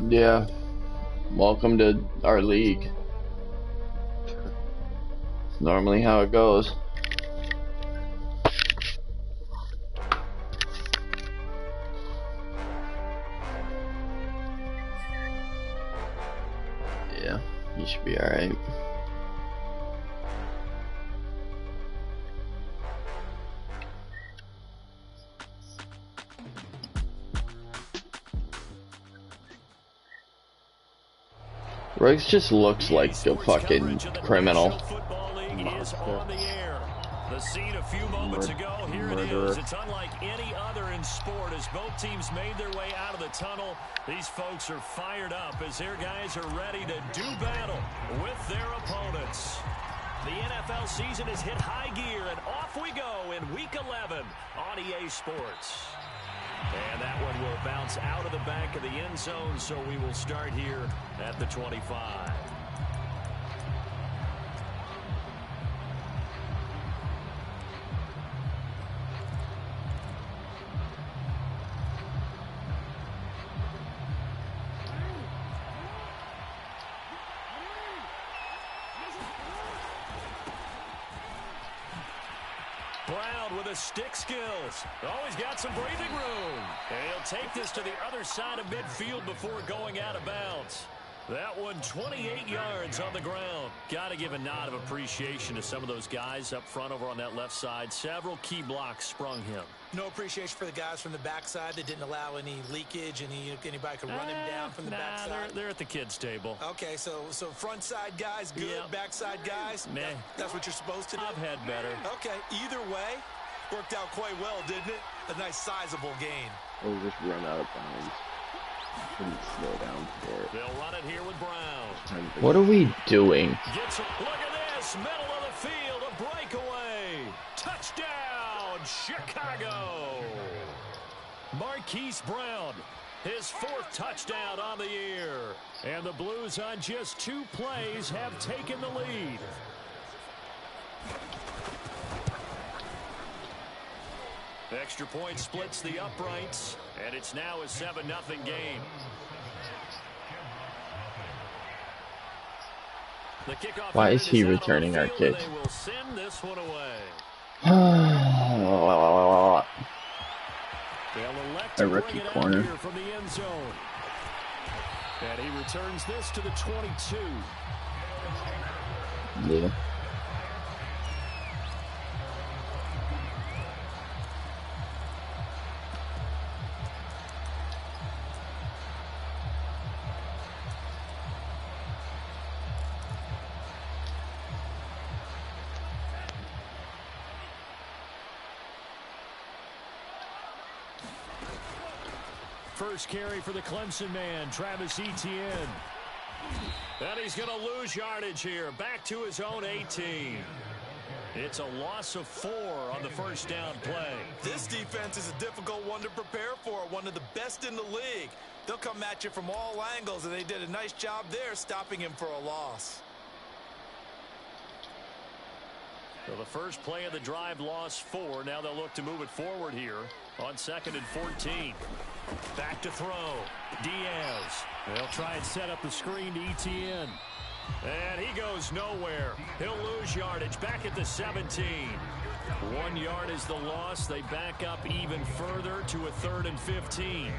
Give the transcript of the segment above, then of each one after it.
Yeah, welcome to our league. It's normally how it goes. Yeah, you should be alright. Riggs just looks like a fucking criminal. The scene a few moments ago, here it is. It's unlike any other in sport as both teams made their way out of the tunnel. These folks are fired up as their guys are ready to do battle with their opponents. The NFL season has hit high gear, and off we go in Week 11 on EA Sports. And that one will bounce out of the back of the end zone, so we will start here at the 25. Brown with his stick skills. Oh, he's got some breathing room. And he'll take this to the other side of midfield before going out of bounds. That one 28 yards on the ground. Got to give a nod of appreciation to some of those guys up front over on that left side. Several key blocks sprung him. No appreciation for the guys from the backside that didn't allow any leakage, anybody could run him down from the backside. They're at the kids' table. Okay, so front side guys good, yep. Backside guys, that's what you're supposed to do? I've had better. Okay, either way, worked out quite well, didn't it? A nice sizable gain. Oh, just run out of bounds. Couldn't slow down for it. They'll run it here with Brown. What are we doing? Look at this, middle of the field, a breakaway. Touchdown, Chicago. Marquise Brown, his 4th touchdown on the year. And the Blues on just 2 plays have taken the lead. Extra point splits the uprights, and it's now a 7-0 game. The kickoff. Why is he returning our kick? They will send this one away. A rookie corner. From the end zone. And he returns this to the 22. Yeah. First carry for the Clemson man, Travis Etienne. And he's going to lose yardage here, back to his own 18. It's a loss of 4 on the first down play. This defense is a difficult one to prepare for, one of the best in the league. They'll come at you from all angles, and they did a nice job there stopping him for a loss. So the first play of the drive lost 4. Now they'll look to move it forward here on 2nd and 14. Back to throw. Diaz. They'll try and set up the screen to Etienne. And he goes nowhere. He'll lose yardage back at the 17. 1 yard is the loss. They back up even further to a 3rd and 15.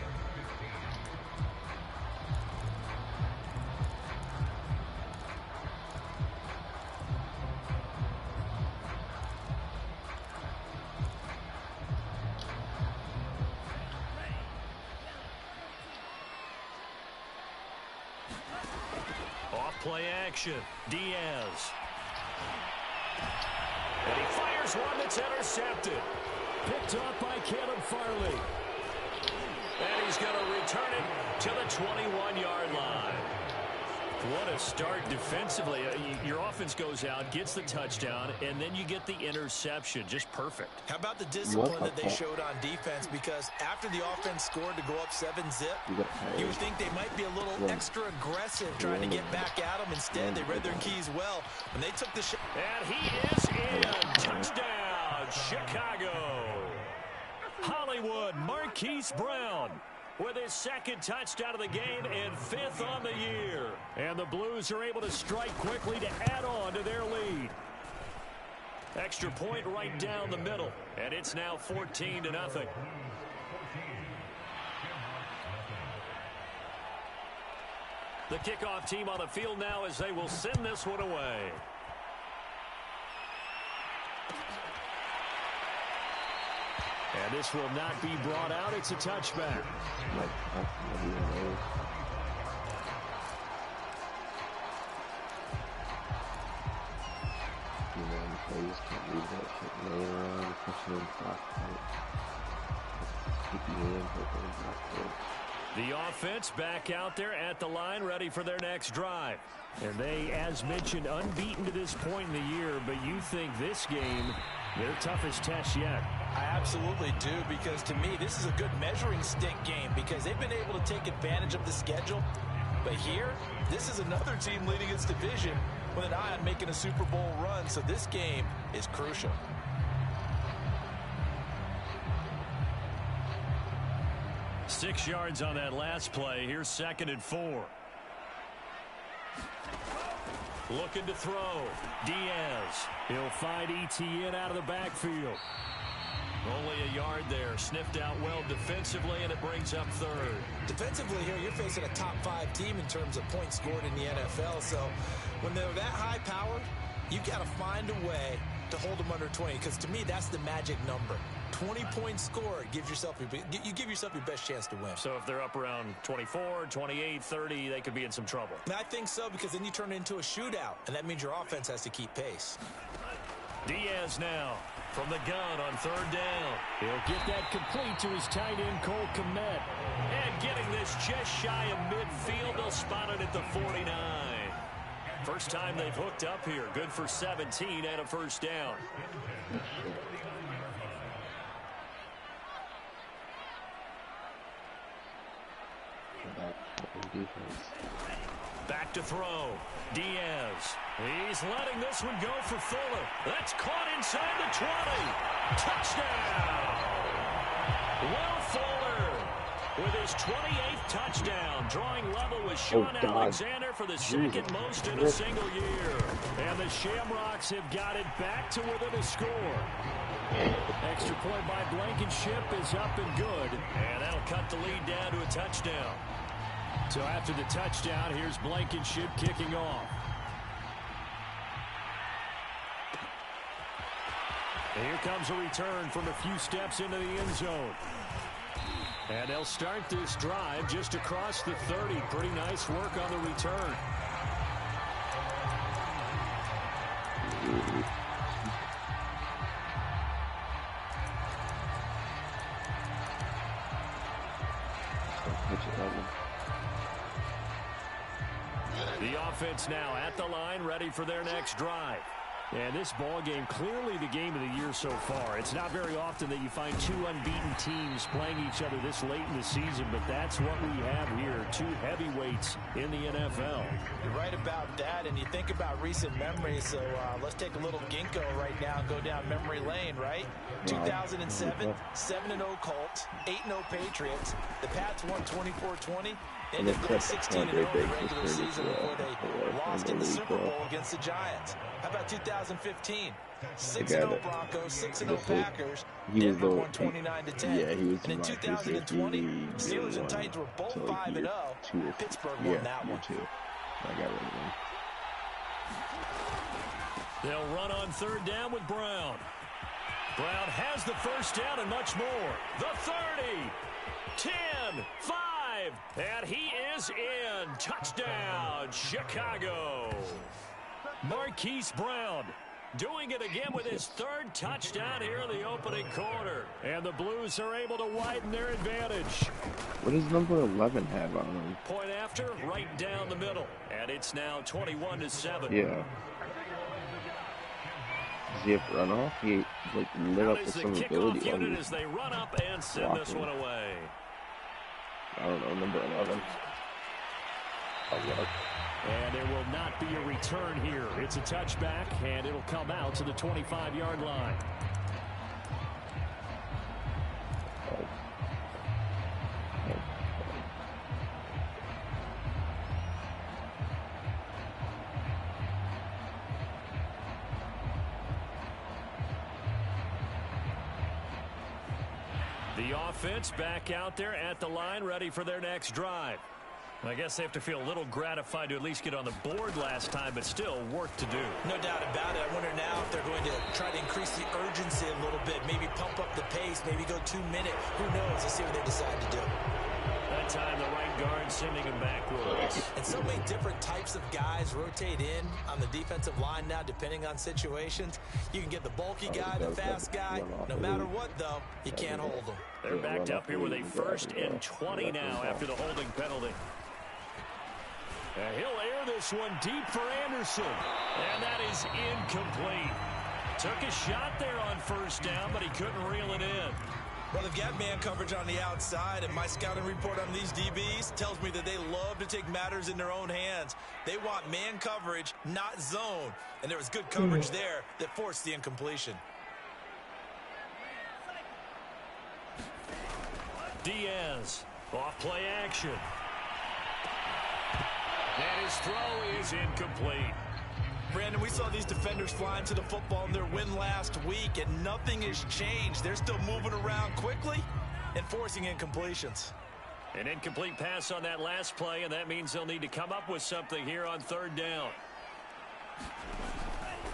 Play action. Diaz. And he fires one that's intercepted. Picked up by Caleb Farley. And he's going to return it to the 21-yard line. What a start defensively. Your offense goes out, gets the touchdown, and then you get the interception. Just perfect. How about the discipline that they showed on defense? Because after the offense scored to go up 7-zip, you would think they might be a little extra aggressive trying to get back at them. Instead, they read their keys well. When they took the shot. And he is in. Touchdown, Chicago. Hollywood, Marquise Brown with his second touchdown of the game and 5th on the year. And the Blues are able to strike quickly to add on to their lead. Extra point right down the middle, and it's now 14-0. The kickoff team on the field now as they will send this one away. And this will not be brought out. It's a touchback. The offense back out there at the line, ready for their next drive. And they, as mentioned, unbeaten to this point in the year, but you think this game, their toughest test yet. I absolutely do, because to me, this is a good measuring stick game because they've been able to take advantage of the schedule. But here, this is another team leading its division with an eye on making a Super Bowl run, so this game is crucial. Six yards on that last play. Here's 2nd and 4. Looking to throw. Diaz. He'll find Etienne out of the backfield. Only a yard there. Sniffed out well defensively, and it brings up 3rd. Defensively here, you're facing a top 5 team in terms of points scored in the NFL. So when they're that high powered, you've got to find a way to hold them under 20, because to me, that's the magic number. 20 points scored, you give yourself your best chance to win. So if they're up around 24, 28, 30, they could be in some trouble. And I think so, because then you turn it into a shootout, and that means your offense has to keep pace. Diaz now from the gun on 3rd down. He'll get that complete to his tight end, Cole Kmet. And getting this just shy of midfield, they'll spot it at the 49. First time they've hooked up here. Good for 17 and a first down. Back to throw. Diaz. He's letting this one go for Fuller. That's caught inside the 20. Touchdown! Will Fuller with his 28th touchdown, drawing level with Sean Alexander for the second most in a single year. And the Shamrocks have got it back to within a score. Extra point by Blankenship is up and good. And that'll cut the lead down to a touchdown. So after the touchdown, here's Blankenship kicking off. And here comes a return from a few steps into the end zone. And they'll start this drive just across the 30. Pretty nice work on the return. The offense now at the line, ready for their next drive. And this ball game, clearly the game of the year so far. It's not very often that you find two unbeaten teams playing each other this late in the season, but that's what we have here. Two heavyweights in the NFL. You're right about that, and you think about recent memories, so let's take a little ginkgo right now and go down memory lane, right? 2007, 7-0 Colts, 8-0 Patriots. The Pats won 24-20. Ended up going 16-0 in the regular season before they lost in the Super Bowl against the Giants. How about 2015? 6-0 Broncos, 6-0 Packers. Denver won 29-10. Yeah, he was. And in 2020, Steelers and Titans were both 5-0. Pittsburgh won that one. I got rid of him. They'll run on third down with Brown. Brown has the first down and much more. The 30, 10, 5, and he is in. Touchdown, Chicago. Marquise Brown doing it again with his third touchdown here in the opening quarter. And the Blues are able to widen their advantage. What does number 11 have on him? Point after, right down the middle. And it's now 21-7. Yeah. Does he have runoff? He like lit up with some ability on him. As they run up and send this one away. I don't know, number 11. And there will not be a return here. It's a touchback, and it'll come out to the 25-yard line. The offense back out there at the line, ready for their next drive. I guess they have to feel a little gratified to at least get on the board last time, but still work to do. No doubt about it. I wonder now if they're going to try to increase the urgency a little bit, maybe pump up the pace, maybe go 2 minute. Who knows? Let's see what they decide to do. That time the right guard sending him backwards. And so many different types of guys rotate in on the defensive line now, depending on situations. You can get the bulky guy, the fast guy. No matter what, though, you can't hold them. They're backed up here with a 1st and 20 now after the holding penalty. He'll air this one deep for Anderson. And that is incomplete. Took a shot there on 1st down, but he couldn't reel it in. Well, they've got man coverage on the outside, and my scouting report on these DBs tells me that they love to take matters in their own hands. They want man coverage, not zone. And there was good coverage there that forced the incompletion. Diaz, off play action. And his throw is incomplete. Brandon, we saw these defenders flying to the football in their win last week, and nothing has changed. They're still moving around quickly and forcing incompletions. An incomplete pass on that last play, and that means they'll need to come up with something here on 3rd down.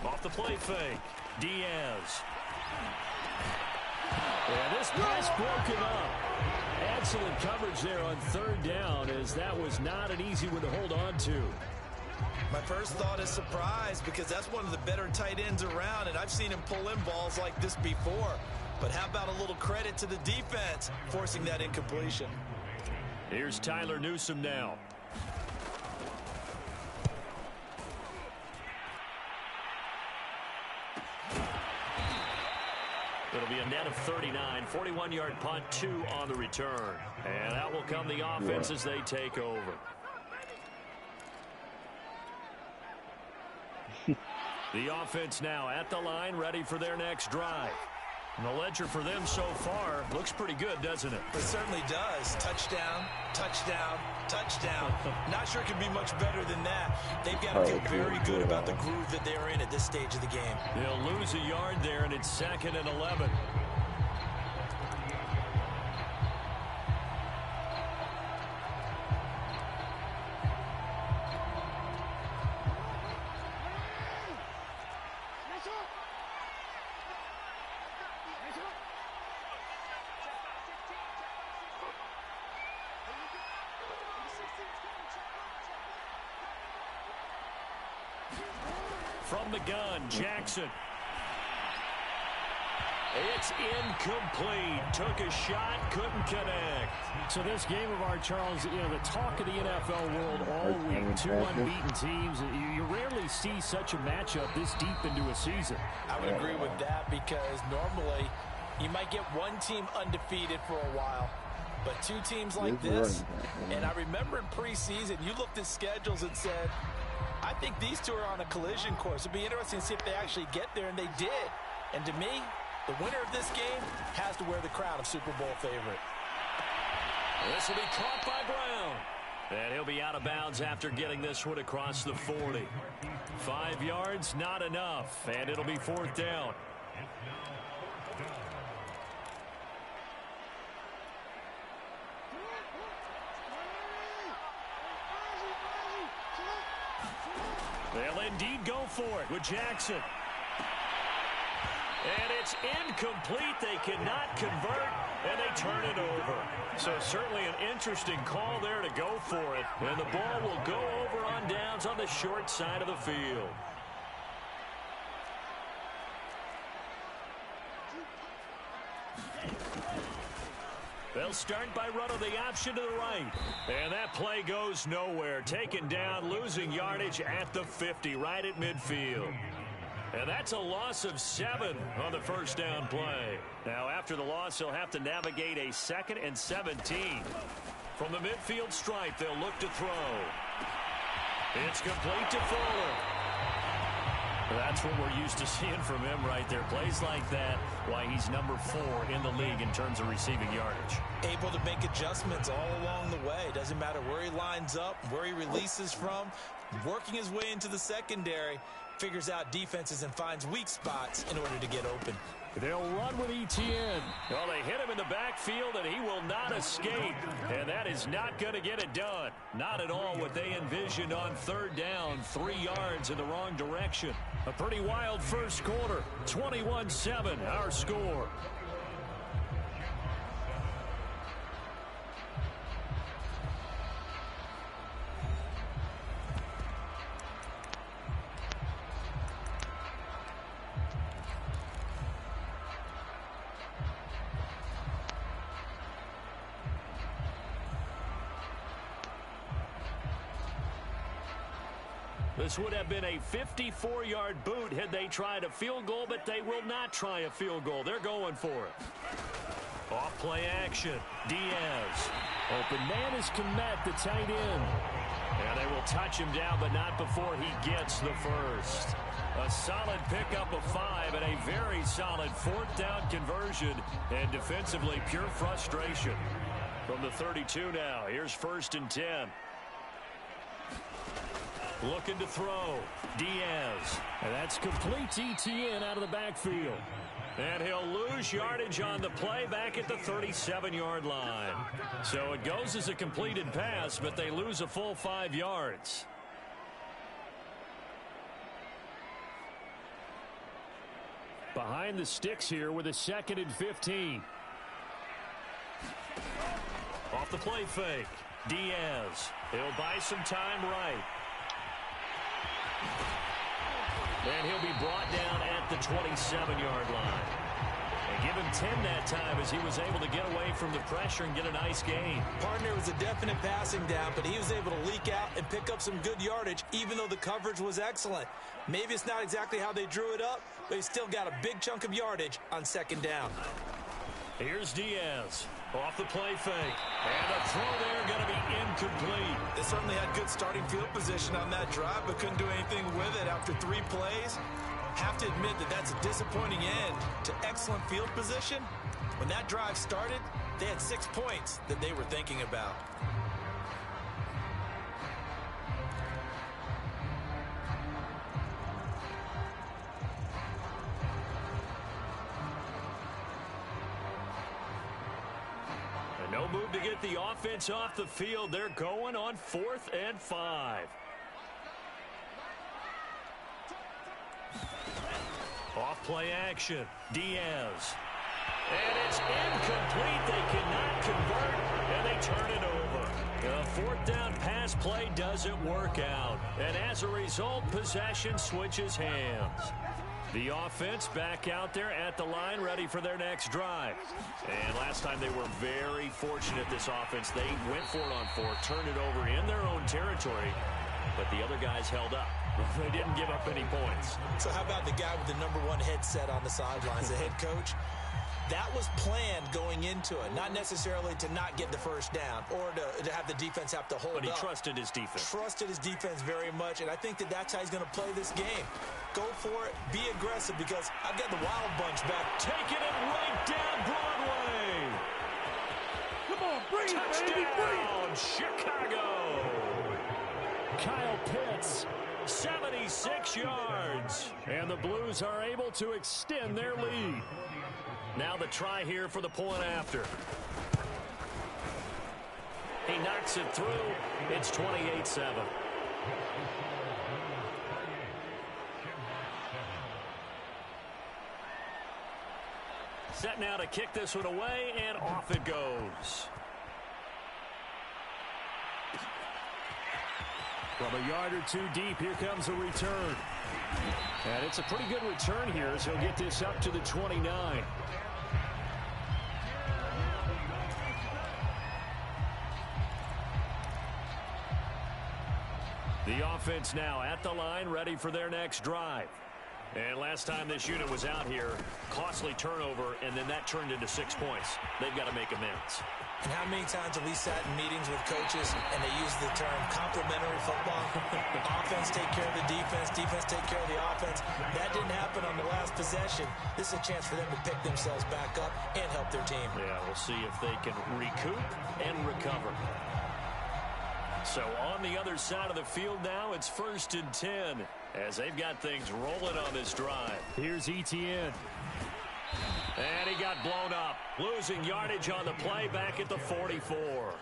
Off the play fake, Diaz. And this pass broken up. Excellent coverage there on 3rd down, as that was not an easy one to hold on to. My first thought is surprise, because that's one of the better tight ends around, and I've seen him pull in balls like this before. But how about a little credit to the defense forcing that incompletion? Here's Tyler Newsome now. It'll be a net of 39, 41-yard punt, 2 on the return. And out will come the offense as they take over. The offense now at the line, ready for their next drive. And the ledger for them so far looks pretty good, doesn't it? It certainly does. Touchdown, touchdown, touchdown. Not sure it can be much better than that. They've got to feel very good about the groove that they're in at this stage of the game. They'll lose a yard there, and it's 2nd and 11. From the gun, Jackson. It's incomplete. Took a shot, couldn't connect. So this game of art, Charles, you know, the talk of the NFL world all week. 2 unbeaten teams. You rarely see such a matchup this deep into a season. I would agree with that, because normally you might get one team undefeated for a while. But 2 teams like this, and I remember in preseason, you looked at schedules and said, I think these 2 are on a collision course. It'd be interesting to see if they actually get there, and they did. And to me, the winner of this game has to wear the crown of Super Bowl favorite. This will be caught by Brown. And he'll be out of bounds after getting this one across the 40. 5 yards, not enough. And it'll be 4th down. They'll indeed go for it with Jackson. And it's incomplete. They cannot convert, and they turn it over. So certainly an interesting call there to go for it. And the ball will go over on downs on the short side of the field. They'll start by running the option to the right. And that play goes nowhere. Taken down, losing yardage at the 50, right at midfield. And that's a loss of 7 on the 1st down play. Now, after the loss, they'll have to navigate a 2nd and 17. From the midfield stripe, they'll look to throw. It's complete to Fuller. That's what we're used to seeing from him right there. Plays like that, why he's number 4 in the league in terms of receiving yardage. Able to make adjustments all along the way. Doesn't matter where he lines up, where he releases from. Working his way into the secondary, figures out defenses and finds weak spots in order to get open. They'll run with Etienne. Well, they hit him in the backfield, and he will not escape. And that is not going to get it done. Not at all what they envisioned on third down. 3 yards in the wrong direction. A pretty wild first quarter. 21-7, our score. This would have been a 54-yard boot had they tried a field goal, but they will not try a field goal. They're going for it. Off play action. Diaz. Open man is Kmet, the tight end. And they will touch him down, but not before he gets the first. A solid pickup of 5 and a very solid 4th down conversion. And defensively, pure frustration. From the 32 now, here's 1st and 10. Looking to throw. Diaz. And that's complete to Etienne out of the backfield. And he'll lose yardage on the play back at the 37-yard line. So it goes as a completed pass, but they lose a full 5 yards. Behind the sticks here with a 2nd and 15. Off the play fake. Diaz. He'll buy some time right. And he'll be brought down at the 27-yard line. And give him 10 that time as he was able to get away from the pressure and get a nice gain. Partner was a definite passing down, but he was able to leak out and pick up some good yardage, even though the coverage was excellent. Maybe it's not exactly how they drew it up, but he still got a big chunk of yardage on 2nd down. Here's Diaz. Off the play fake. And a throw there going to be incomplete. They certainly had good starting field position on that drive, but couldn't do anything with it after 3 plays. Have to admit that that's a disappointing end to excellent field position. When that drive started, they had 6 points that they were thinking about. No move to get the offense off the field. They're going on 4th and 5. Off play action. Diaz. And it's incomplete. They cannot convert, and they turn it over. The 4th down pass play doesn't work out. And as a result, possession switches hands. The offense back out there at the line, ready for their next drive. And last time they were very fortunate, this offense. They went for it on 4th, turned it over in their own territory, but the other guys held up. They didn't give up any points. So how about the guy with the #1 headset on the sidelines, the head coach? That was planned going into it, not necessarily to not get the first down or to have the defense have to hold up. But he trusted his defense. Trusted his defense very much, and I think that that's how he's going to play this game. Go for it, be aggressive, because I've got the Wild Bunch back. Taking it right down Broadway. Come on, bring it, baby, bring it. Chicago. Kyle Pitts, 76 yards. And the Blues are able to extend their lead. Now the try here for the point after. He knocks it through. It's 28-7. Set now to kick this one away, and off it goes. From a yard or 2 deep, here comes a return. And it's a pretty good return here as he'll get this up to the 29. The offense now at the line, ready for their next drive. And last time this unit was out here, costly turnover, and then that turned into 6 points. They've got to make amends. And how many times have we sat in meetings with coaches and they use the term complementary football? Offense take care of the defense, defense take care of the offense. That didn't happen on the last possession. This is a chance for them to pick themselves back up and help their team. Yeah, we'll see if they can recoup and recover. So on the other side of the field now, it's 1st and 10 as they've got things rolling on this drive. Here's Etienne. And he got blown up, losing yardage on the play back at the 44.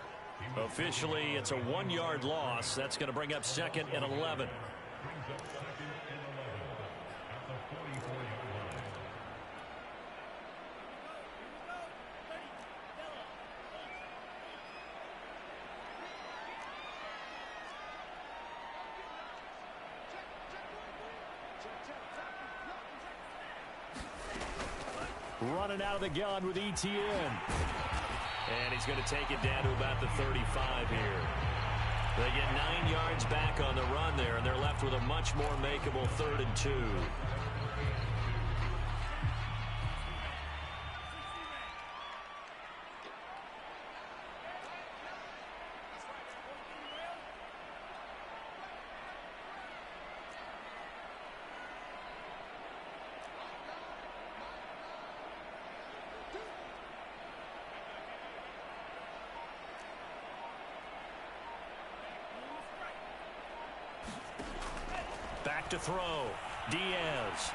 Officially, it's a 1-yard loss. That's going to bring up 2nd and 11. Running out of the gun with ETN. And he's going to take it down to about the 35 here. They get 9 yards back on the run there, and they're left with a much more makeable 3rd and 2. Back to throw. Diaz.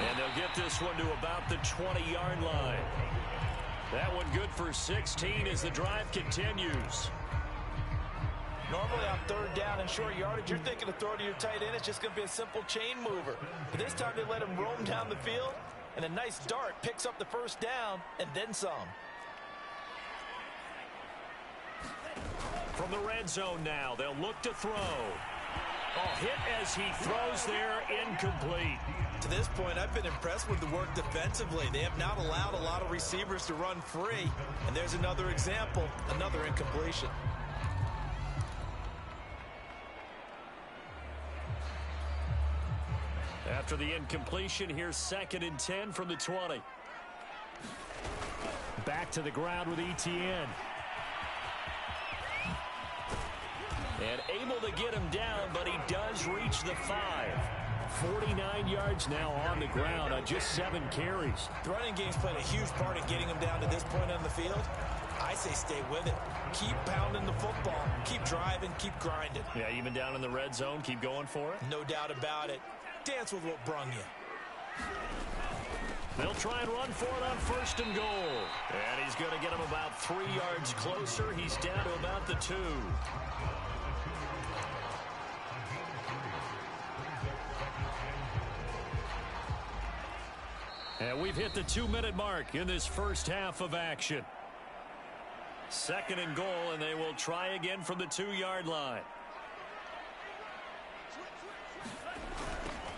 And they'll get this one to about the 20-yard line. That one good for 16 as the drive continues. Normally on 3rd down and short yardage, you're thinking of throw to your tight end. It's just going to be a simple chain mover. But this time they let him roam down the field, and a nice dart picks up the 1st down and then some. From the red zone now, they'll look to throw. Oh, hit as he throws there, incomplete. To this point, I've been impressed with the work defensively. They have not allowed a lot of receivers to run free. And there's another example, another incompletion. After the incompletion, here's 2nd and 10 from the 20. Back to the ground with ETN. And able to get him down, but he does reach the 5. 49 yards now on the ground on just 7 carries. The running game's played a huge part in getting him down to this point on the field. I say stay with it. Keep pounding the football. Keep driving. Keep grinding. Yeah, even down in the red zone, keep going for it. No doubt about it. Dance with what brung you. They'll try and run for it on 1st and goal. And he's going to get him about 3 yards closer. He's down to about the 2. And we've hit the 2-minute mark in this first half of action. 2nd and goal, and they will try again from the 2-yard line.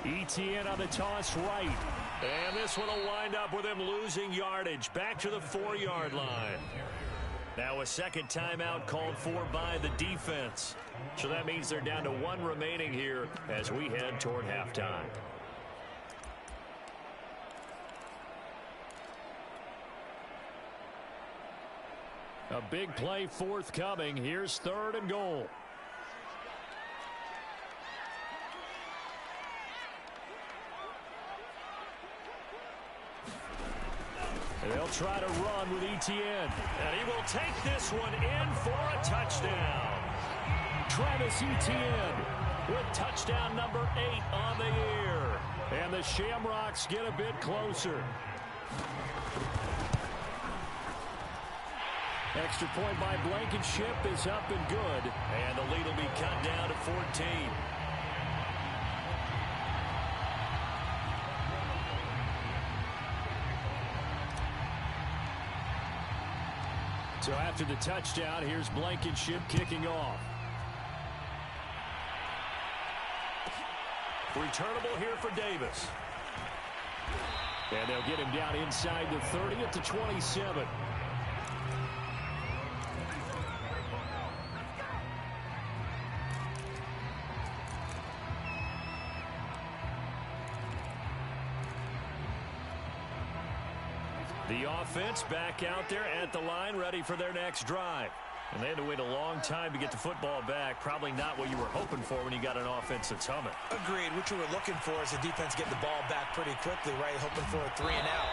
ETN on the toss right. And this one will wind up with him losing yardage back to the 4-yard line. Now a 2nd timeout called for by the defense. So that means they're down to 1 remaining here as we head toward halftime. A big play forthcoming. Here's 3rd and goal. They'll try to run with ETN. And he will take this one in for a touchdown. Travis Etienne with touchdown number 8 on the year. And the Shamrocks get a bit closer. Extra point by Blankenship is up and good. And the lead will be cut down to 14. So after the touchdown, here's Blankenship kicking off. Returnable here for Davis. And they'll get him down inside the 30 at the 27. The offense back out there at the line, ready for their next drive. And they had to wait a long time to get the football back. Probably not what you were hoping for when you got an offense that's humming. Agreed. What you were looking for is the defense getting the ball back pretty quickly, right? Hoping for a 3 and out.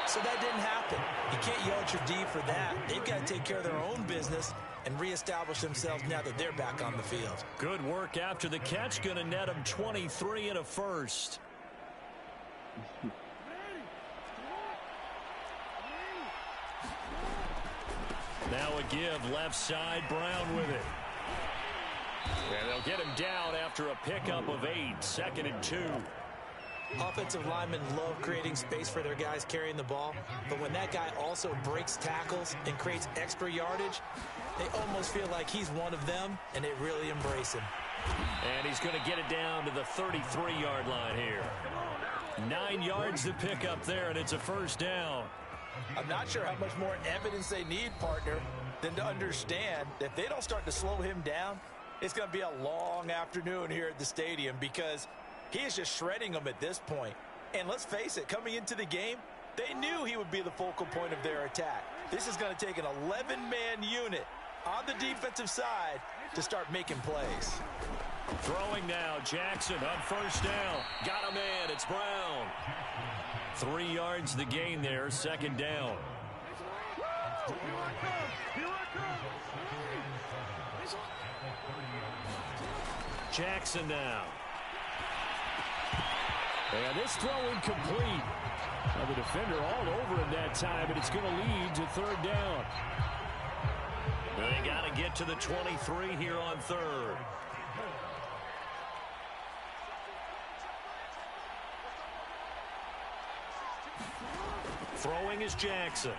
So that didn't happen. You can't yell at your D for that. They've got to take care of their own business and reestablish themselves now that they're back on the field. Good work after the catch. Going to net them 23 and a first. Now a give left side, Brown with it. And they'll get him down after a pickup of 8, 2nd and 2. Offensive linemen love creating space for their guys carrying the ball, but when that guy also breaks tackles and creates extra yardage, they almost feel like he's one of them, and they really embrace him. And he's going to get it down to the 33-yard line here. 9 yards to pick up there, and it's a first down. I'm not sure how much more evidence they need, partner, than to understand that if they don't start to slow him down, it's going to be a long afternoon here at the stadium because he is just shredding them at this point. And let's face it, coming into the game, they knew he would be the focal point of their attack. This is going to take an 11-man unit on the defensive side to start making plays. Throwing now, Jackson on first down. Got him in. It's Brown. 3 yards the gain there, 2nd down. Jackson now. And this throw incomplete. Now the defender all over him that time, but it's going to lead to 3rd down. They got to get to the 23 here on 3rd. Throwing is Jackson.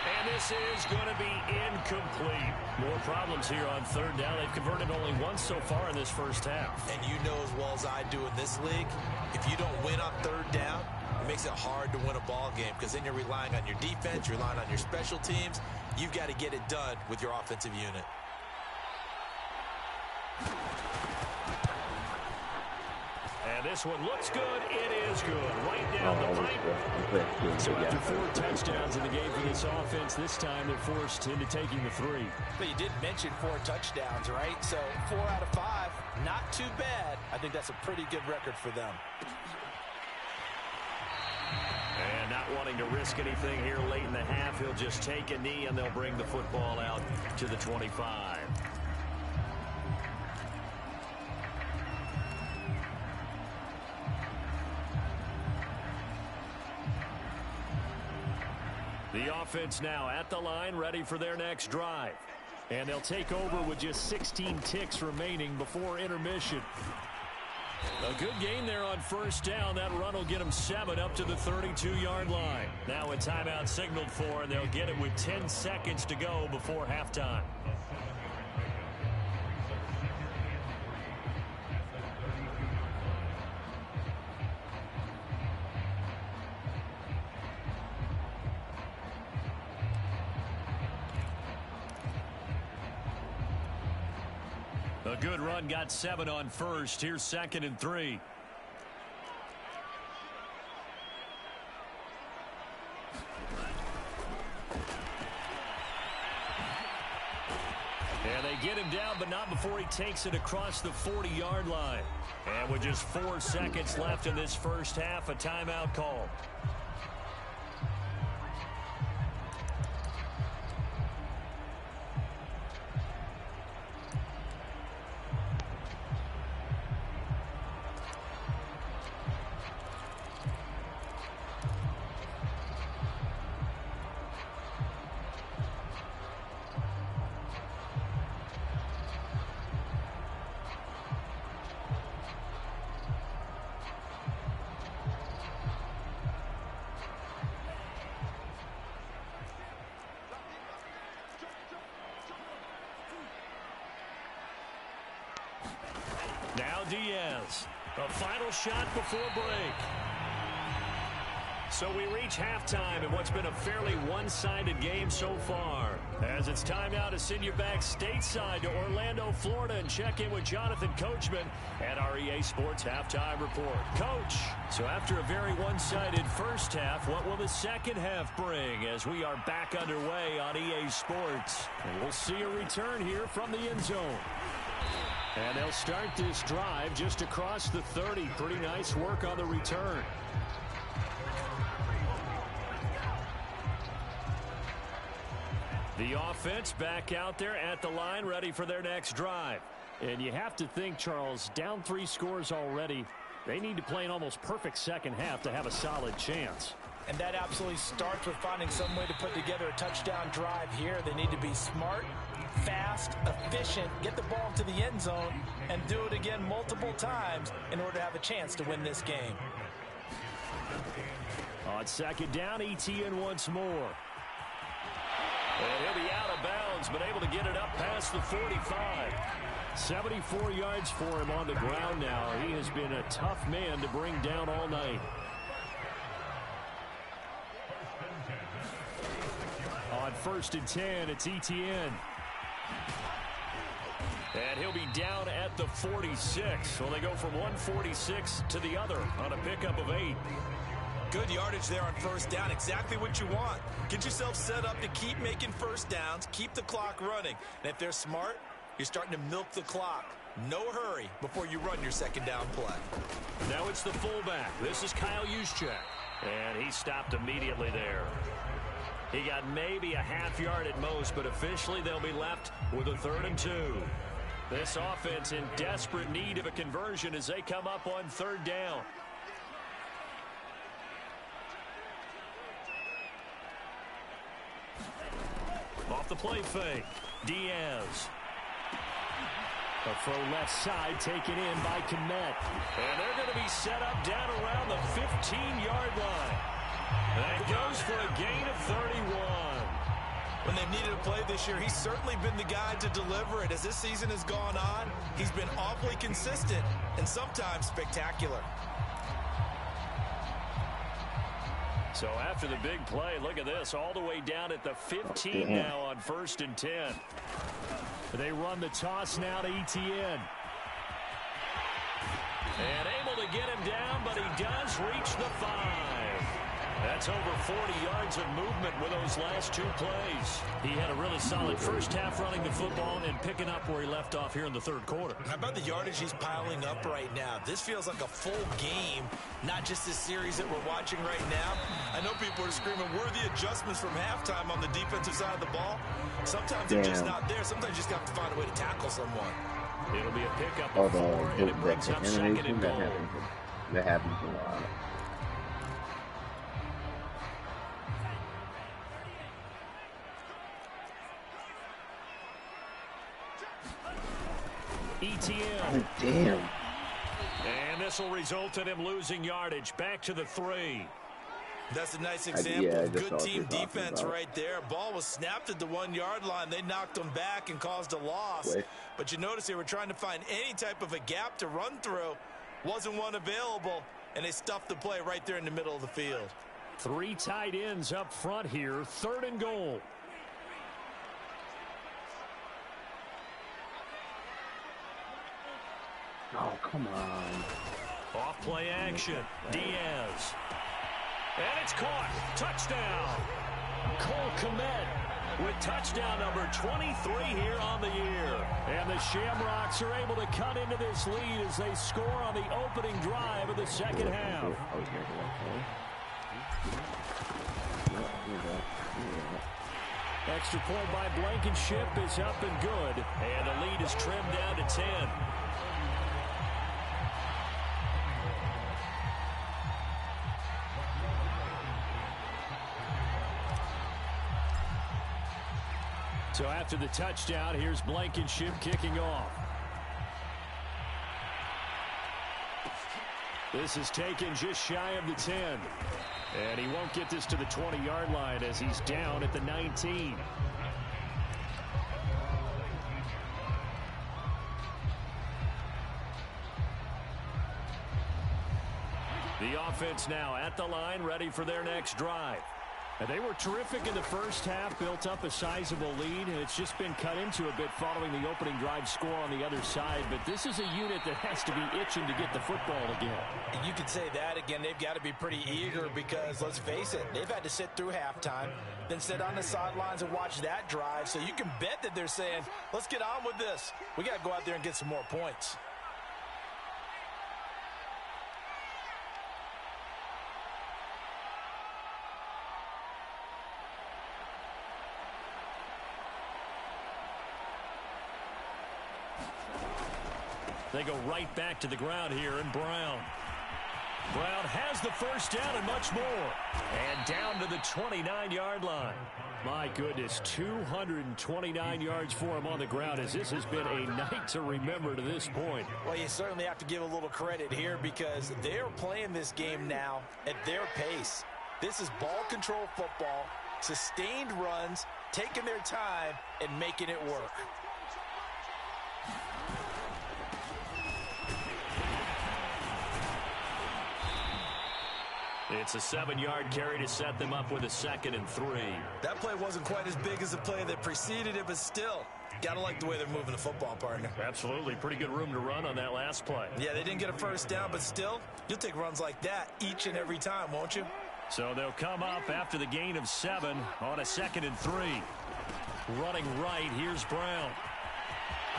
And this is going to be incomplete. More problems here on 3rd down. They've converted only once so far in this first half. And you know as well as I do in this league, if you don't win on 3rd down, it makes it hard to win a ball game because then you're relying on your defense, you're relying on your special teams. You've got to get it done with your offensive unit. And this one looks good. It is good. Right down the pipe. So after 4 touchdowns in the game for this offense, this time they're forced into taking the 3. But you did mention 4 touchdowns, right? So 4 out of 5, not too bad. I think that's a pretty good record for them. And not wanting to risk anything here late in the half, he'll just take a knee and they'll bring the football out to the 25. The offense now at the line, ready for their next drive. And they'll take over with just 16 ticks remaining before intermission. A good gain there on first down. That run will get them 7 up to the 32-yard line. Now a timeout signaled for, and they'll get it with 10 seconds to go before halftime. A good run, got 7 on first. Here's 2nd and 3. And they get him down, but not before he takes it across the 40-yard line. And with just 4 seconds left in this first half, a timeout call. Now Diaz, a final shot before break. So we reach halftime in what's been a fairly one-sided game so far. As it's time now to send you back stateside to Orlando, Florida, and check in with Jonathan Coachman at our EA Sports Halftime Report. Coach, so after a very one-sided first half, what will the second half bring as we are back underway on EA Sports? And we'll see a return here from the end zone. And they'll start this drive just across the 30. Pretty nice work on the return. The offense back out there at the line, ready for their next drive. And you have to think, Charles, down 3 scores already. They need to play an almost perfect second half to have a solid chance. And that absolutely starts with finding some way to put together a touchdown drive here. They need to be smart, fast, efficient, get the ball to the end zone, and do it again multiple times in order to have a chance to win this game. On second down, ETN once more. And he'll be out of bounds, but able to get it up past the 45. 74 yards for him on the ground now. He has been a tough man to bring down all night. On 1st and 10, it's ETN. And he'll be down at the 46. Well, they go from 146 to the other on a pickup of 8. Good yardage there on 1st down. Exactly what you want. Get yourself set up to keep making 1st downs, keep the clock running. And if they're smart, you're starting to milk the clock. No hurry before you run your 2nd down play. Now it's the fullback. This is Kyle Juszczyk. And he stopped immediately there. He got maybe a half yard at most, but officially they'll be left with a 3rd and 2. This offense in desperate need of a conversion as they come up on 3rd down. Off the play fake, Diaz. A throw left side taken in by Kmet. And they're going to be set up down around the 15-yard line. That goes for a gain of 31. When they've needed a play this year, he's certainly been the guy to deliver it. As this season has gone on, he's been awfully consistent and sometimes spectacular. So after the big play, look at this, all the way down at the 15 now on 1st and 10. They run the toss now to ETN. And able to get him down, but he does reach the 5. That's over 40 yards of movement with those last 2 plays. He had a really solid first half running the football and picking up where he left off here in the 3rd quarter. How about the yardage he's piling up right now? This feels like a full game, not just this series that we're watching right now. I know people are screaming, worthy adjustments from halftime on the defensive side of the ball. Sometimes they're just not there. Sometimes you just have to find a way to tackle someone. It'll be a pickup of 4, and it brings up 2nd and goal. That happens a lot. ETN. Oh, damn. And this will result in him losing yardage. Back to the 3. That's a nice example of good team defense right there. Ball was snapped at the 1-yard line. They knocked them back and caused a loss. But you notice they were trying to find any type of a gap to run through. Wasn't one available, and they stuffed the play right there in the middle of the field. 3 tight ends up front here. 3rd and goal. Oh, come on. Off play action. Diaz. And it's caught. Touchdown. Cole Kmet with touchdown number 23 here on the year. And the Shamrocks are able to cut into this lead as they score on the opening drive of the 2nd half. Extra point by Blankenship is up and good. And the lead is trimmed down to 10. So after the touchdown, here's Blankenship kicking off. This is taken just shy of the 10. And he won't get this to the 20-yard line as he's down at the 19. The offense now at the line, ready for their next drive. And they were terrific in the first half, built up a sizable lead, and it's just been cut into a bit following the opening drive score on the other side. But this is a unit that has to be itching to get the football again. You could say that again. They've got to be pretty eager because, let's face it, they've had to sit through halftime, then sit on the sidelines and watch that drive. So you can bet that they're saying, let's get on with this. We got to go out there and get some more points. They go right back to the ground here, and Brown. Brown has the first down and much more. And down to the 29-yard line. My goodness, 229 yards for him on the ground, as this has been a night to remember to this point. Well, you certainly have to give a little credit here because they're playing this game now at their pace. This is ball control football, sustained runs, taking their time, and making it work. It's a 7-yard carry to set them up with a 2nd and 3. That play wasn't quite as big as the play that preceded it, but still, gotta like the way they're moving the football, partner. Absolutely. Pretty good room to run on that last play. Yeah, they didn't get a first down, but still, you'll take runs like that each and every time, won't you? So they'll come up after the gain of 7 on a 2nd and 3. Running right, here's Brown.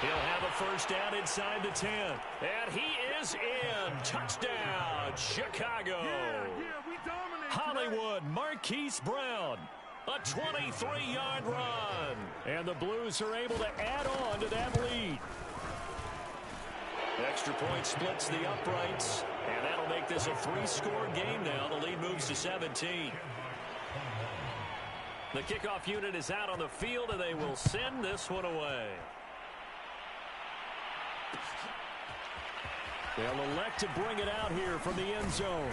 He'll have a first down inside the 10. And he is in. Touchdown, Chicago. We dominate Hollywood, Marquise Brown. A 23-yard run. And the Blues are able to add on to that lead. Extra point splits the uprights. And that'll make this a 3-score game now. The lead moves to 17. The kickoff unit is out on the field, and they will send this one away. They'll elect to bring it out here from the end zone.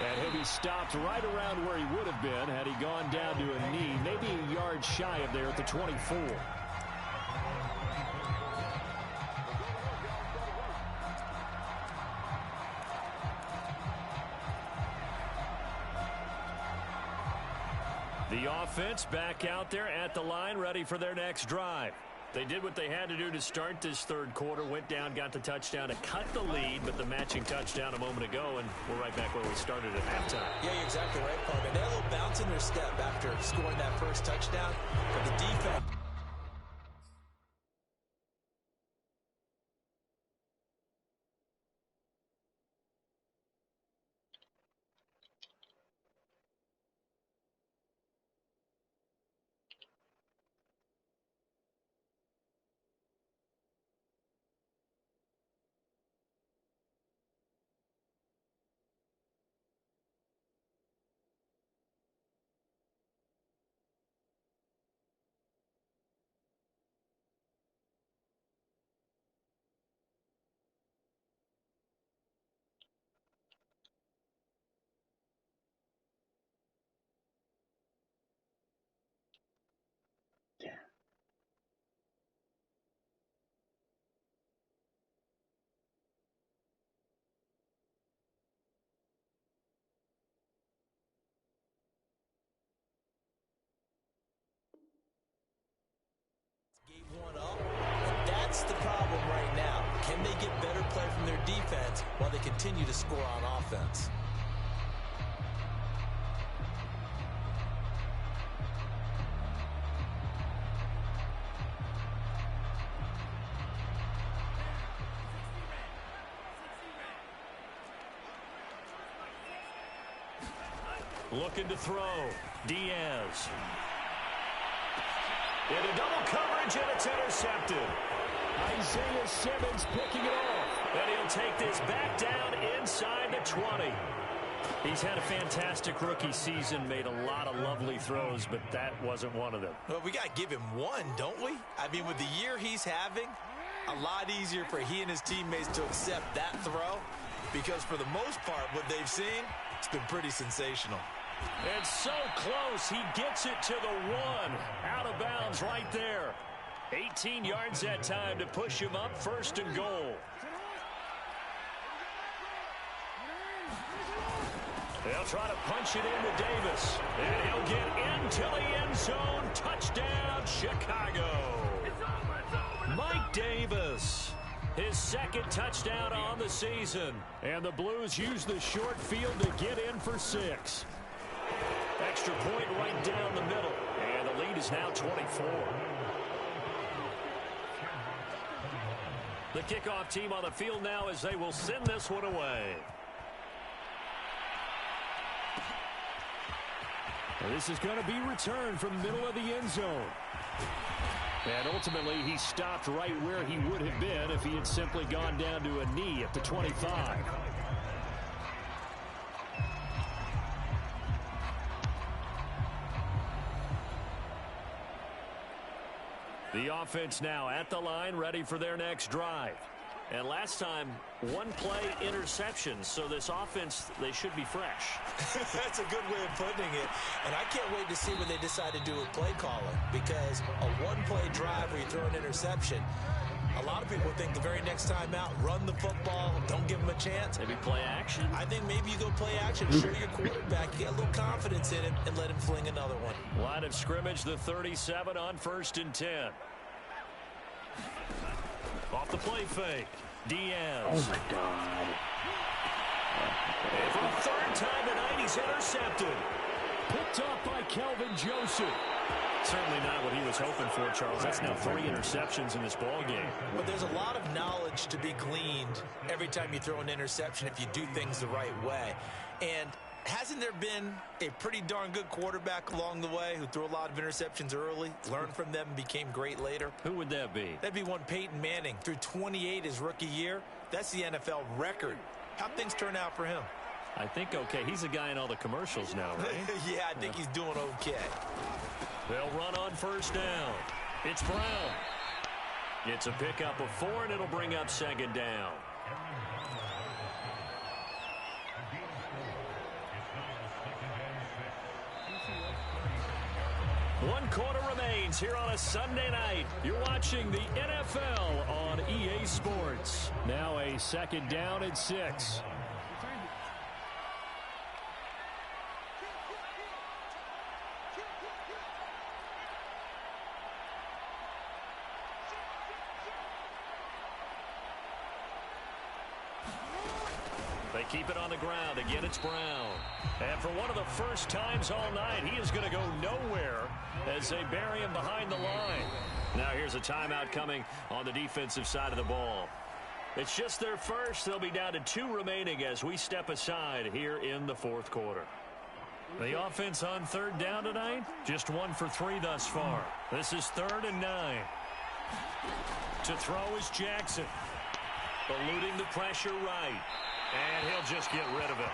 And he'll be stopped right around where he would have been had he gone down to a knee, maybe a yard shy of there at the 24. The offense back out there at the line, ready for their next drive. They did what they had to do to start this third quarter, went down, got the touchdown to cut the lead, but the matching touchdown a moment ago, and we're right back where we started at halftime. Yeah, you're exactly right, partner. They had a little bounce in their step after scoring that first touchdown, but the defense... one up. And that's the problem right now. Can they get better play from their defense while they continue to score on offense? Looking to throw. Diaz. Into double coverage, and it's intercepted. Isaiah Simmons picking it off. And he'll take this back down inside the 20. He's had a fantastic rookie season, made a lot of lovely throws, but that wasn't one of them. Well, we got to give him one, don't we? I mean, with the year he's having, a lot easier for he and his teammates to accept that throw, because for the most part, what they've seen, it's been pretty sensational. And so close, he gets it to the 1. Out of bounds right there. 18 yards that time to push him up, 1st and goal. They'll try to punch it into Davis. And he'll get into the end zone. Touchdown, Chicago. Mike Davis. His 2nd touchdown on the season. And the Blues use the short field to get in for 6. Extra point right down the middle. And the lead is now 24. The kickoff team on the field now as they will send this one away. And this is going to be returned from the middle of the end zone. And ultimately, he stopped right where he would have been if he had simply gone down to a knee at the 25. The offense now at the line, ready for their next drive. And last time, one play interception. So this offense, they should be fresh. That's a good way of putting it. And I can't wait to see what they decide to do with play calling. Because a one-play drive where you throw an interception, a lot of people think the very next time out, run the football, don't give them a chance. Maybe play action. I think maybe you go play action, show your quarterback, you get a little confidence in him, and let him fling another one. Line of scrimmage, the 37 on 1st and 10. Off the play fake. Diaz. Oh, my God. And for the third time tonight, he's intercepted. Picked up by Kelvin Joseph. Certainly not what he was hoping for, Charles. That's now 3 interceptions in this ball game. But there's a lot of knowledge to be gleaned every time you throw an interception if you do things the right way. And hasn't there been a pretty darn good quarterback along the way who threw a lot of interceptions early, learned from them, and became great later? Who would that be? That'd be one Peyton Manning. Threw 28 his rookie year. That's the NFL record. How'd things turn out for him? I think okay. He's a guy in all the commercials now, right? Yeah, I think he's doing okay. They'll run on 1st down. It's Brown. It's a pickup of 4, and it'll bring up 2nd down. One quarter remains here on a Sunday night. You're watching the NFL on EA Sports. Now a 2nd down and 6. They keep it on the ground. Again, it's Brown. And for one of the first times all night, he is going to go nowhere as they bury him behind the line. Now here's a timeout coming on the defensive side of the ball. It's just their first. They'll be down to 2 remaining as we step aside here in the 4th quarter. The offense on 3rd down tonight, just 1 for 3 thus far. This is 3rd and 9. To throw is Jackson. Eluding the pressure right. And he'll just get rid of it.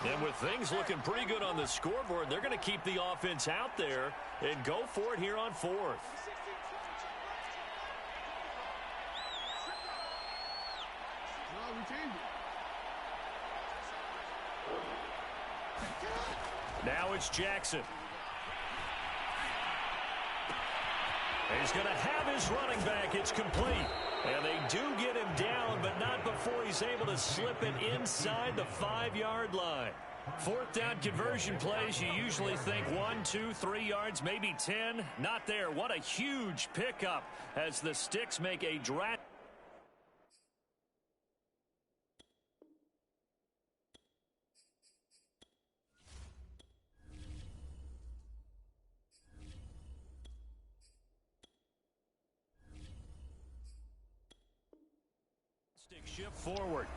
And with things looking pretty good on the scoreboard, they're going to keep the offense out there and go for it here on 4th. Now it's Jackson. He's going to have his running back. It's complete. And they do get him down, but not before he's able to slip it inside the 5-yard line. 4th down conversion plays, you usually think 1, 2, 3 yards, maybe 10. Not there. What a huge pickup as the Sticks make a drag. Shift forward.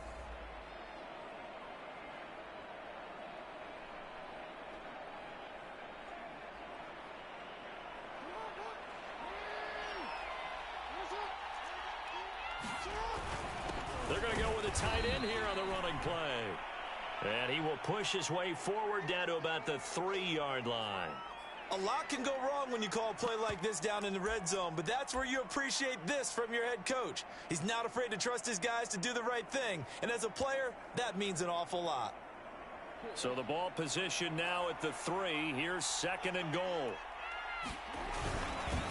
They're going to go with a tight end here on the running play. And he will push his way forward down to about the 3-yard line. A lot can go wrong when you call a play like this down in the red zone, but that's where you appreciate this from your head coach. He's not afraid to trust his guys to do the right thing, and as a player, that means an awful lot. So the ball position now at the 3. Here's 2nd and goal.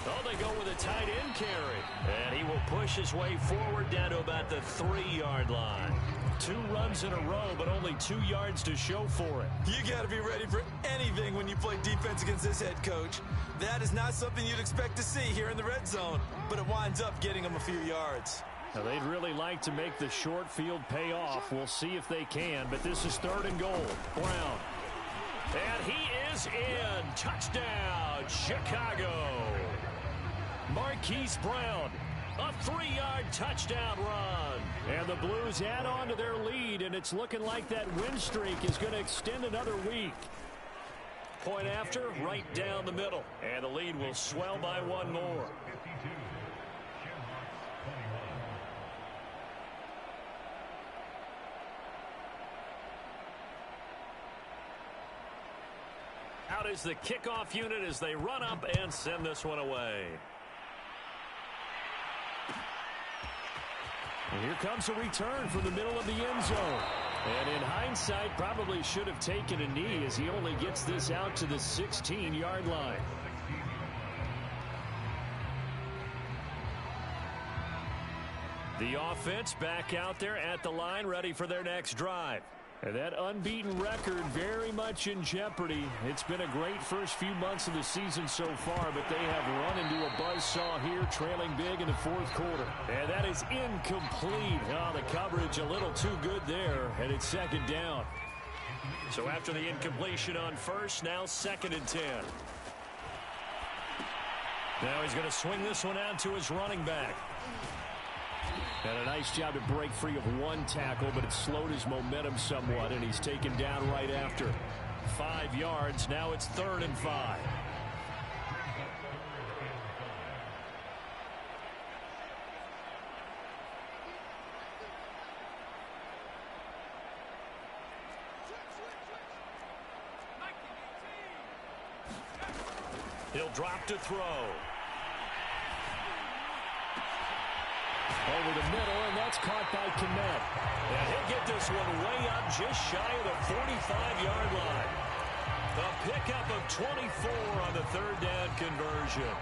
Oh, they go with a tight end carry. And he will push his way forward down to about the 3-yard line. 2 runs in a row, but only 2 yards to show for it. You got to be ready for anything when you play defense against this head coach. That is not something you'd expect to see here in the red zone, but it winds up getting them a few yards. Now, they'd really like to make the short field pay off. We'll see if they can, but this is 3rd and goal. Brown. And he is in. Touchdown, Chicago. Marquise Brown, a 3-yard touchdown run. And the Blues add on to their lead, and it's looking like that win streak is going to extend another week. Point after, right down the middle. And the lead will swell by 1 more. is the kickoff unit as they run up and send this one away. And here comes a return from the middle of the end zone. And in hindsight, probably should have taken a knee as he only gets this out to the 16-yard line. The offense back out there at the line, ready for their next drive. And that unbeaten record very much in jeopardy. It's been a great first few months of the season so far, but they have run into a buzzsaw here, trailing big in the fourth quarter. And that is incomplete. Oh, the coverage a little too good there, and it's second down. So after the incompletion on first, now 2nd and 10. Now he's going to swing this one out to his running back. And a nice job to break free of one tackle, but it slowed his momentum somewhat, and he's taken down right after. 5 yards. Now it's 3rd and 5. He'll drop to throw. Over the middle, and that's caught by Kmet. And he'll get this one way up just shy of the 45-yard line. A pickup of 24 on the 3rd down conversion.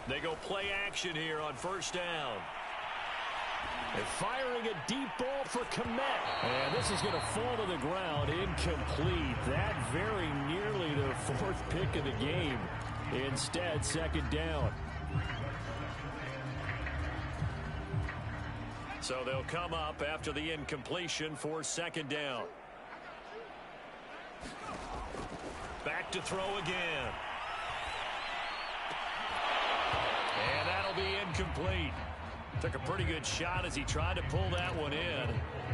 They go play action here on 1st down. They're firing a deep ball for Kmet. And this is going to fall to the ground, incomplete. That very nearly their 4th pick of the game. Instead, 2nd down. So they'll come up after the incompletion for 2nd down. Back to throw again. And that'll be incomplete. Took a pretty good shot as he tried to pull that one in.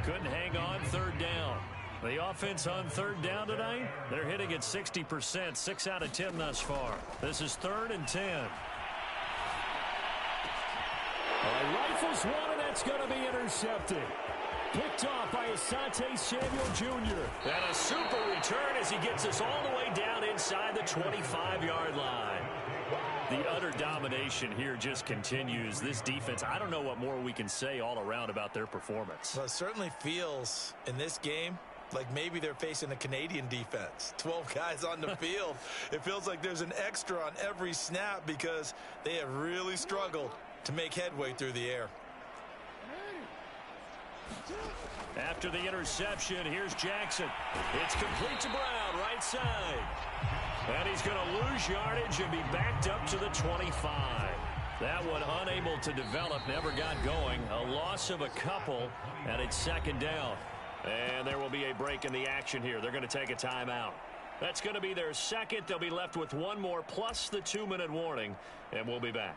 Couldn't hang on 3rd down. The offense on 3rd down tonight, they're hitting at 60%, 6 out of 10 thus far. This is 3rd and 10. Rifles one, and that's going to be intercepted. Picked off by Asante Samuel Jr. And a super return as he gets us all the way down inside the 25-yard line. The utter domination here just continues. This defense, I don't know what more we can say all around about their performance. Well, it certainly feels in this game like maybe they're facing a Canadian defense. 12 guys on the field. It feels like there's an extra on every snap because they have really struggled to make headway through the air. After the interception, here's Jackson. It's complete to Brown, right side. And he's going to lose yardage and be backed up to the 25. That one unable to develop, never got going. A loss of a couple, and it's 2nd down. And there will be a break in the action here. They're going to take a timeout. That's going to be their 2nd. They'll be left with one more plus the 2-minute warning, and we'll be back.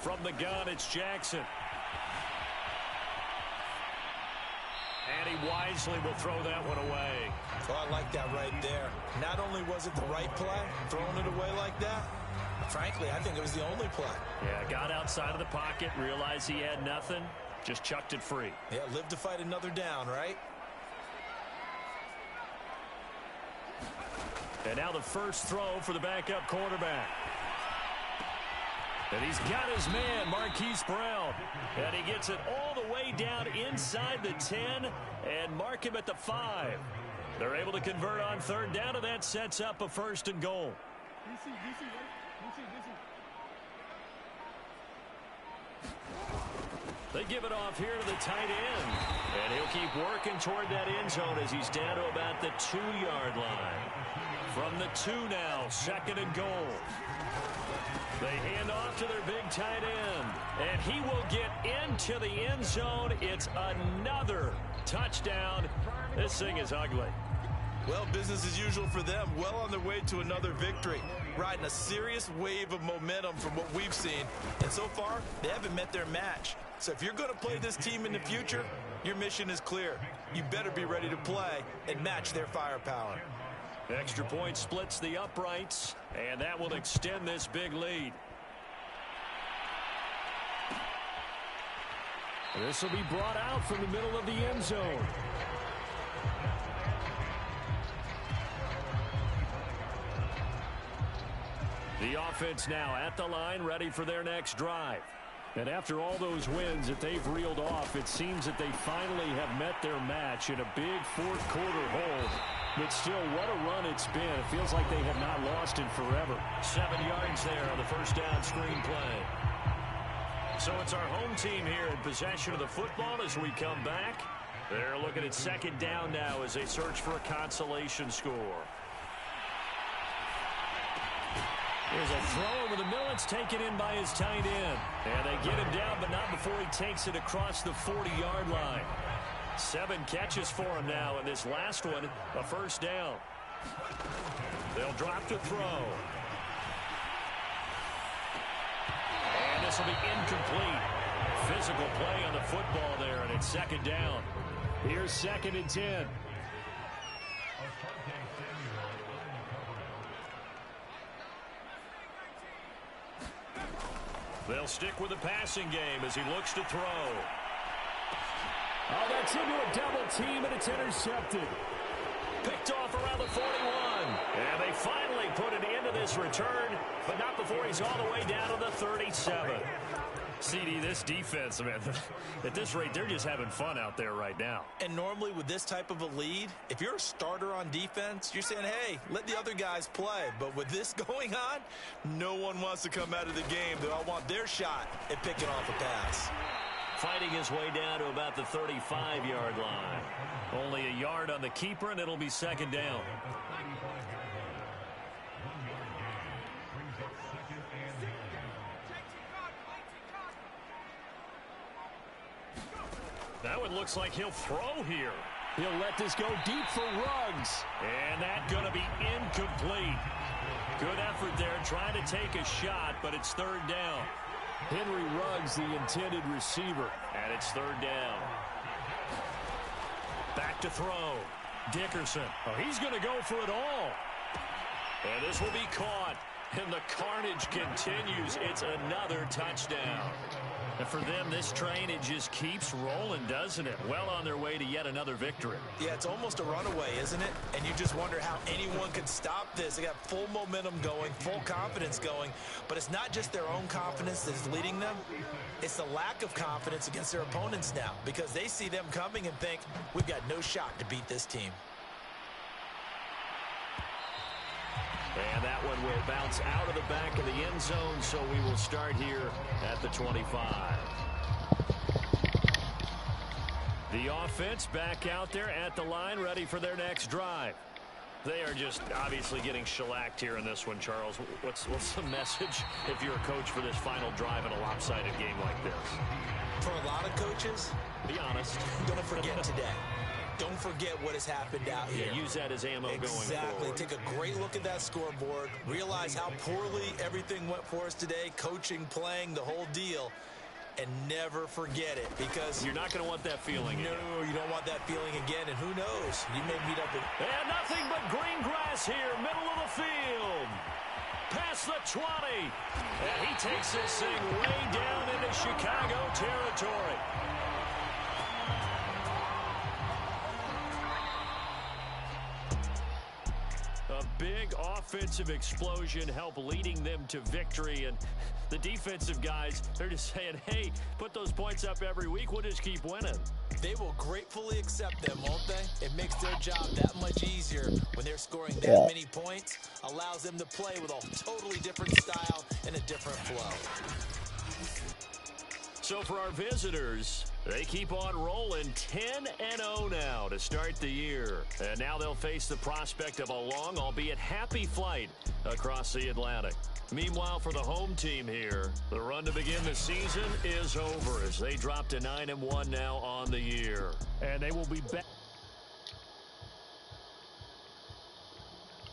From the gun, it's Jackson. And he wisely will throw that one away. Oh, I like that right there. Not only was it the right play, throwing it away like that, frankly, I think it was the only play. Yeah, got outside of the pocket, realized he had nothing, just chucked it free. Yeah, live to fight another down, right? And now the first throw for the backup quarterback. And he's got his man, Marquise Brown. And he gets it all the way down inside the 10 and mark him at the 5. They're able to convert on 3rd down, and that sets up a 1st and goal. They give it off here to the tight end. And he'll keep working toward that end zone as he's down to about the 2-yard line. From the 2 now, 2nd and goal. They hand off to their big tight end. And he will get into the end zone. It's another touchdown. This thing is ugly. Well, business as usual for them. Well on their way to another victory. Riding a serious wave of momentum from what we've seen. And so far, they haven't met their match. So if you're going to play this team in the future, your mission is clear. You better be ready to play and match their firepower. Extra point splits the uprights, and that will extend this big lead. This will be brought out from the middle of the end zone. The offense now at the line, ready for their next drive. And after all those wins that they've reeled off, it seems that they finally have met their match in a big fourth-quarter hold. But still, what a run it's been. It feels like they have not lost in forever. 7 yards there on the first down screen play. So it's our home team here in possession of the football as we come back. They're looking at 2nd down now as they search for a consolation score. There's a throw over the middle. It's taken in by his tight end. And they get him down, but not before he takes it across the 40-yard line. 7 catches for him now, and this last one, a first down. They'll drop to throw. And this will be incomplete. Physical play on the football there, and it's 2nd down. Here's 2nd and 10. They'll stick with the passing game as he looks to throw. Oh, that's into a double team, and it's intercepted. Picked off around the 41. And they finally put an end to this return, but not before he's all the way down to the 37. CD, this defense, man, at this rate, they're just having fun out there right now. And normally with this type of a lead, if you're a starter on defense, you're saying, hey, let the other guys play. But with this going on, no one wants to come out of the game. They all want their shot at picking off a pass. Fighting his way down to about the 35-yard line. Only a yard on the keeper, and it'll be 2nd down. Now it looks like he'll throw here. He'll let this go deep for Ruggs. And that's going to be incomplete. Good effort there trying to take a shot, but it's 3rd down. Henry Ruggs, the intended receiver. And it's 3rd down. Back to throw. Dickerson. Oh, he's going to go for it all. And this will be caught. And the carnage continues. It's another touchdown. And for them, this train, it just keeps rolling, doesn't it? Well on their way to yet another victory. Yeah, it's almost a runaway, isn't it? And you just wonder how anyone could stop this. They got full momentum going, full confidence going. But it's not just their own confidence that's leading them. It's the lack of confidence against their opponents now, because they see them coming and think, we've got no shot to beat this team. And that one will bounce out of the back of the end zone, so we will start here at the 25. The offense back out there at the line, ready for their next drive. They are just obviously getting shellacked here in this one, Charles. What's the message if you're a coach for this final drive in a lopsided game like this? For a lot of coaches, be honest, don't forget today. Don't forget what has happened out here. Yeah, use that as ammo going forward. Exactly. Take a great look at that scoreboard. Realize how poorly everything went for us today. Coaching, playing, the whole deal. And never forget it, because you're not going to want that feeling again. No, you don't want that feeling again. And who knows? You may meet up with... And nothing but green grass here, middle of the field. Past the 20. And he takes this thing way down into Chicago territory. A big offensive explosion helped leading them to victory, and the defensive guys, they're just saying, hey, put those points up every week, we'll just keep winning. They will gratefully accept them, won't they? It makes their job that much easier when they're scoring that many points, allows them to play with a totally different style and a different flow. So for our visitors, they keep on rolling 10-0 now to start the year. And now they'll face the prospect of a long, albeit happy flight across the Atlantic. Meanwhile, for the home team here, the run to begin the season is over as they drop to 9-1 now on the year. And they will be back.